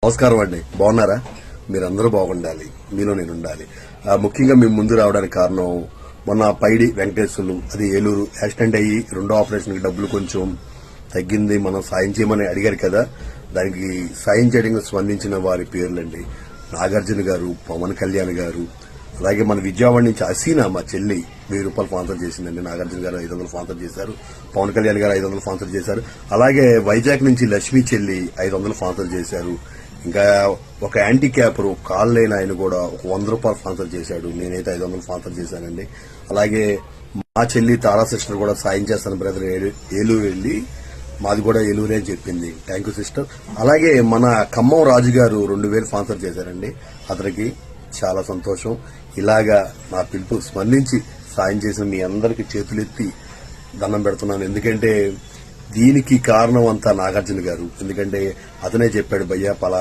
నమస్కారం అండి. బాగున్నారా? మీరందరూ బాగుండాలి, మీలో నేను ఉండాలి. ముఖ్యంగా మేము ముందు రావడానికి కారణం మొన్న పైడి వెంకటేశ్వర్లు అది ఏలూరు యాక్సిడెంట్ అయ్యి రెండో ఆపరేషన్ కి డబ్బులు కొంచెం తగ్గింది, మనం సాయం చేయమని అడిగారు కదా. దానికి సాయం చేయడానికి స్పందించిన వారి పేర్లండి నాగార్జున గారు, పవన్ కళ్యాణ్ గారు, అలాగే మన విజయవాడ నుంచి హసీనా మా చెల్లి 1000 రూపాయలు స్పాన్సర్ చేసిందండి. నాగార్జున గారు 500 స్పాన్సర్ చేశారు, పవన్ కళ్యాణ్ గారు 500 స్పాన్సర్ చేశారు. అలాగే వైజాగ్ నుంచి లక్ష్మీ చెల్లి 500 స్పాన్సర్ చేశారు. ఇంకా ఒక హ్యాండిక్యాపర్ కాల్ లేని ఆయన కూడా ఒక 100 రూపాయలు స్పాన్సర్ చేశాడు. నేనైతే 500 స్పాన్సర్ చేశానండి. అలాగే మా చెల్లి తారా సిస్టర్ కూడా సాయం చేస్తాను బ్రదర్, ఏలూరు వెళ్లి మాది కూడా ఏలూరే అని చెప్పింది. Thank you sister. అలాగే మన ఖమ్మం రాజు గారు 2000 స్పాన్సర్ చేశారండి. అతనికి చాలా సంతోషం. ఇలాగా నా పిలుపు స్పందించి సాయం చేసిన మీ అందరికి చేతులెత్తి దండం పెడుతున్నాను. ఎందుకంటే దీనికి కారణం అంతా నాగార్జున గారు. ఎందుకంటే అతనే చెప్పాడు, భయ్యా పలా